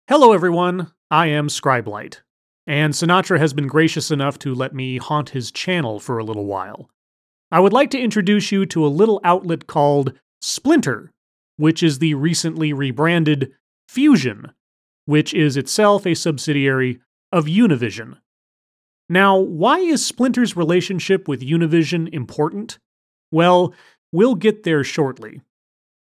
Hello everyone, I am Scribelight, and Sinatra has been gracious enough to let me haunt his channel for a little while. I would like to introduce you to a little outlet called Splinter, which is the recently rebranded Fusion, which is itself a subsidiary of Univision. Now, why is Splinter's relationship with Univision important? Well, we'll get there shortly.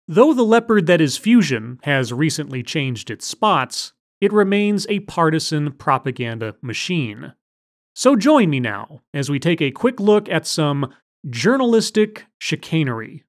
Though the leopard that is Fusion has recently changed its spots, it remains a partisan propaganda machine. So join me now as we take a quick look at some journalistic chicanery.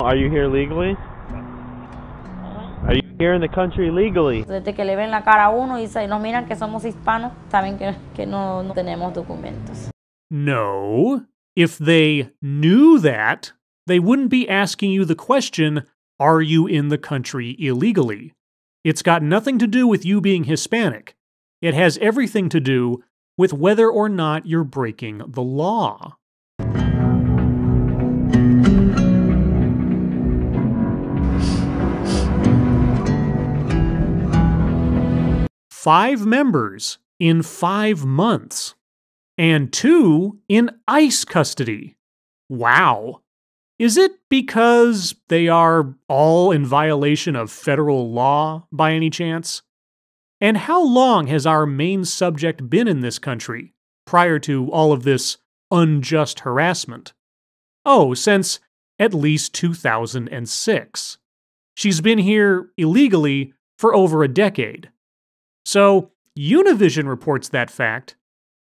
Are you here legally? Are you here in the country legally? Desde que le ven la cara a uno y nos miran que somos hispanos, saben que no tenemos documentos. No. If they knew that, they wouldn't be asking you the question, are you in the country illegally? It's got nothing to do with you being Hispanic. It has everything to do with whether or not you're breaking the law. Five members in 5 months, and 2 in ICE custody. Wow. Is it because they are all in violation of federal law by any chance? And how long has our main subject been in this country prior to all of this unjust harassment? Oh, since at least 2006. She's been here illegally for over a decade. So, Univision reports that fact,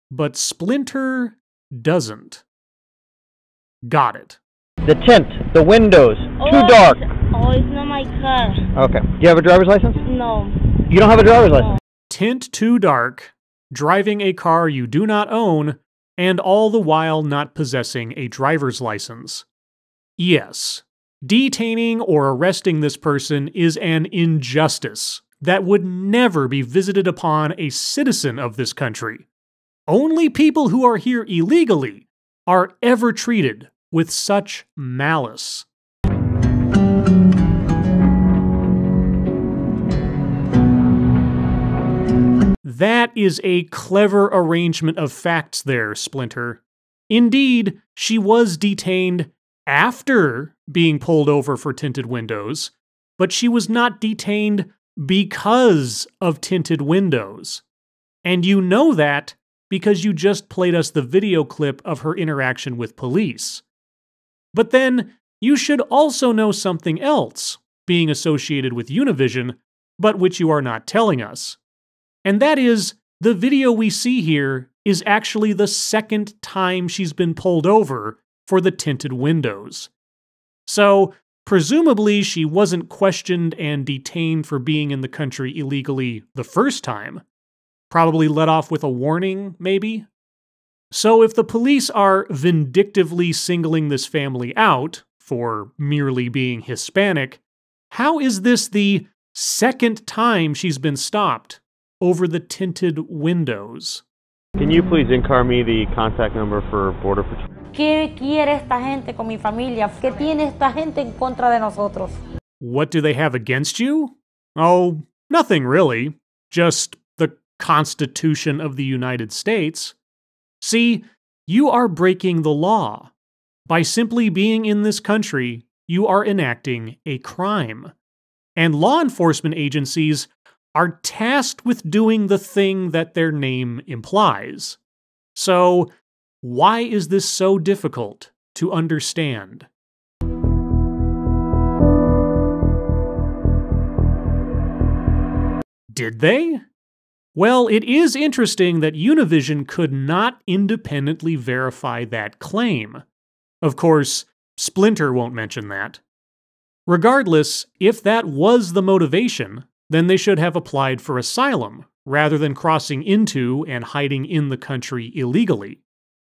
but Splinter doesn't. Got it. The tint, the windows, too dark. It's not my car. Okay. Do you have a driver's license? No. You don't have a driver's license? Tint too dark, driving a car you do not own, and all the while not possessing a driver's license. Yes, detaining or arresting this person is an injustice that would never be visited upon a citizen of this country. Only people who are here illegally are ever treated with such malice. That is a clever arrangement of facts there, Splinter. Indeed, she was detained after being pulled over for tinted windows, but she was not detained because of tinted windows. And you know that because you just played us the video clip of her interaction with police. But then, you should also know something else being associated with Univision, but which you are not telling us. And that is, the video we see here is actually the second time she's been pulled over for the tinted windows. So, presumably, she wasn't questioned and detained for being in the country illegally the first time. Probably let off with a warning, maybe? So if the police are vindictively singling this family out for merely being Hispanic, how is this the second time she's been stopped over the tinted windows? Can you please incar me the contact number for Border Patrol? ¿Qué quiere esta gente con mi familia? ¿Qué tiene esta gente en contra de nosotros? What do they have against you? Oh, nothing really. Just the Constitution of the United States. See, you are breaking the law. By simply being in this country, you are enacting a crime. And law enforcement agencies are tasked with doing the thing that their name implies. So, why is this so difficult to understand? Did they? Well, it is interesting that Univision could not independently verify that claim. Of course, Splinter won't mention that. Regardless, if that was the motivation, then they should have applied for asylum rather than crossing into and hiding in the country illegally,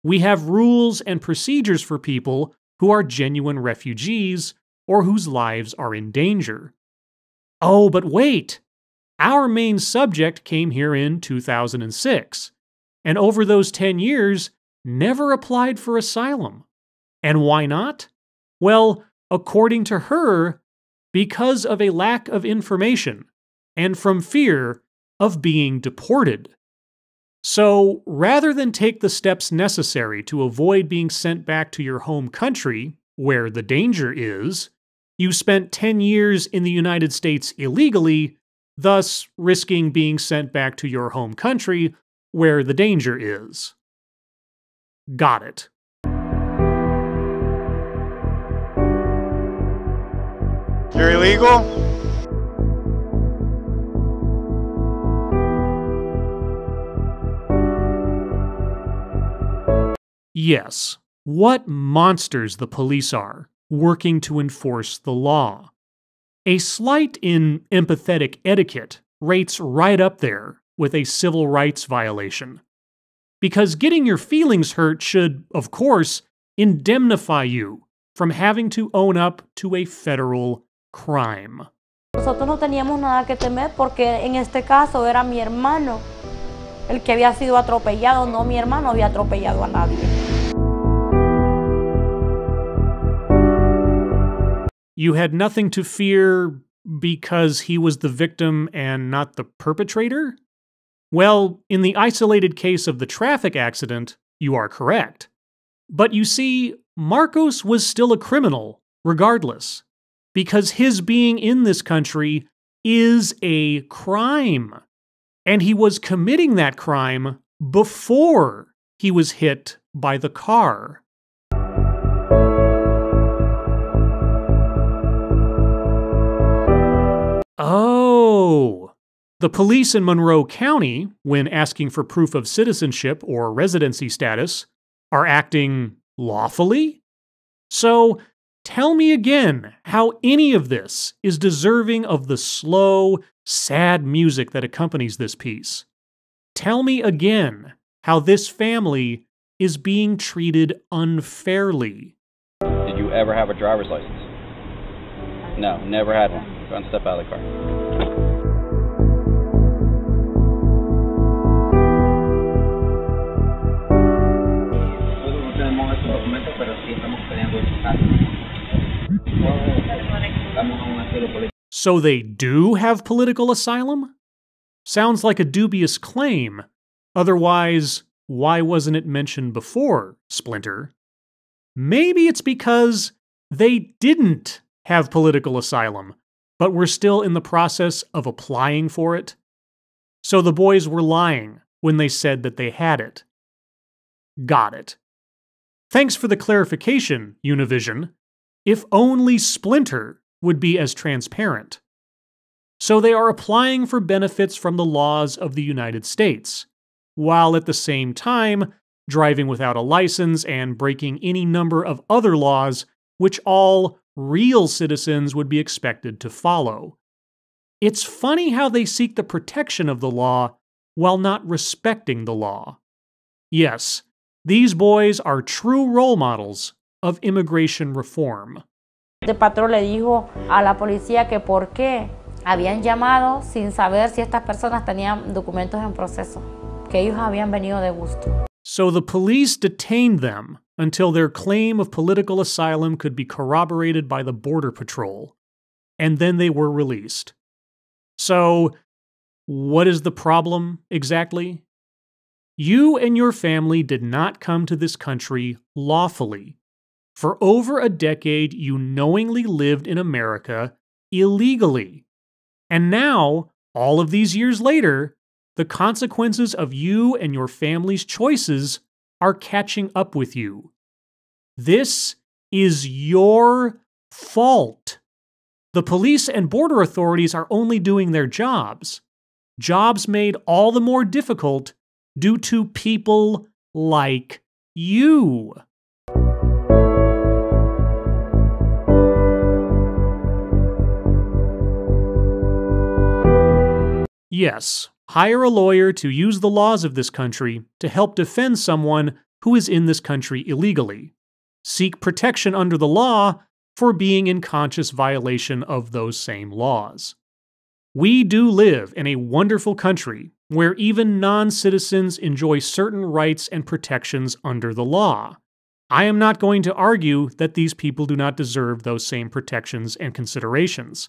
We have rules and procedures for people who are genuine refugees or whose lives are in danger. Oh, but wait! Our main subject came here in 2006, and over those 10 years, never applied for asylum. And why not? Well, according to her, because of a lack of information and from fear of being deported. So, rather than take the steps necessary to avoid being sent back to your home country, where the danger is, you spent 10 years in the United States illegally, thus risking being sent back to your home country, where the danger is. Got it. You're illegal? Yes, what monsters the police are, working to enforce the law. A slight in empathetic etiquette rates right up there with a civil rights violation. Because getting your feelings hurt should, of course, indemnify you from having to own up to a federal crime. Nosotros no teníamos nada que temer porque en este caso era mi hermano el que había sido atropellado, no mi hermano había atropellado a nadie. You had nothing to fear because he was the victim and not the perpetrator? Well, in the isolated case of the traffic accident, you are correct. But you see, Marcos was still a criminal, regardless, because his being in this country is a crime. And he was committing that crime before he was hit by the car. Oh, the police in Monroe County, when asking for proof of citizenship or residency status, are acting lawfully? So, tell me again how any of this is deserving of the slow, sad music that accompanies this piece. Tell me again how this family is being treated unfairly. Did you ever have a driver's license? No, never had one. Go and step out of the car. So they do have political asylum? Sounds like a dubious claim. Otherwise, why wasn't it mentioned before, Splinter? Maybe it's because they didn't have political asylum, but were still in the process of applying for it. So the boys were lying when they said that they had it. Got it. Thanks for the clarification, Univision. If only Splinter would be as transparent. So they are applying for benefits from the laws of the United States, while at the same time driving without a license and breaking any number of other laws which all real citizens would be expected to follow. It's funny how they seek the protection of the law while not respecting the law. Yes, these boys are true role models of immigration reform. El patrón le dijo a la policía que por qué habían llamado sin saber si estas personas tenían documentos en proceso, que ellos habían venido de gusto. So the police detained them until their claim of political asylum could be corroborated by the Border Patrol, and then they were released. So, what is the problem exactly? You and your family did not come to this country lawfully. For over a decade, you knowingly lived in America illegally. And now, all of these years later, the consequences of you and your family's choices are catching up with you. This is your fault. The police and border authorities are only doing their jobs. Jobs made all the more difficult due to people like you. Yes, hire a lawyer to use the laws of this country to help defend someone who is in this country illegally, seek protection under the law for being in conscious violation of those same laws. We do live in a wonderful country where even non-citizens enjoy certain rights and protections under the law. I am not going to argue that these people do not deserve those same protections and considerations.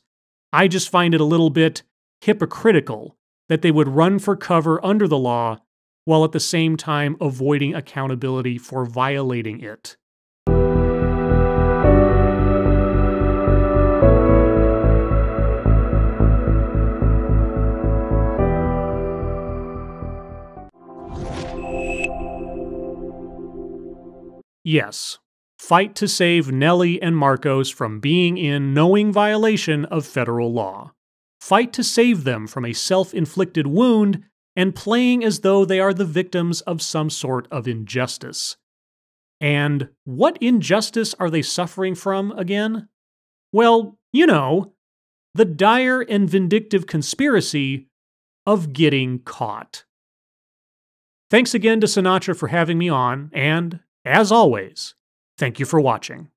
I just find it a little bit hypocritical that they would run for cover under the law while at the same time avoiding accountability for violating it. Yes, fight to save Nellie and Marcos from being in knowing violation of federal law. Fight to save them from a self-inflicted wound and playing as though they are the victims of some sort of injustice. And what injustice are they suffering from again? Well, you know, the dire and vindictive conspiracy of getting caught. Thanks again to Sinatra for having me on, and as always, thank you for watching.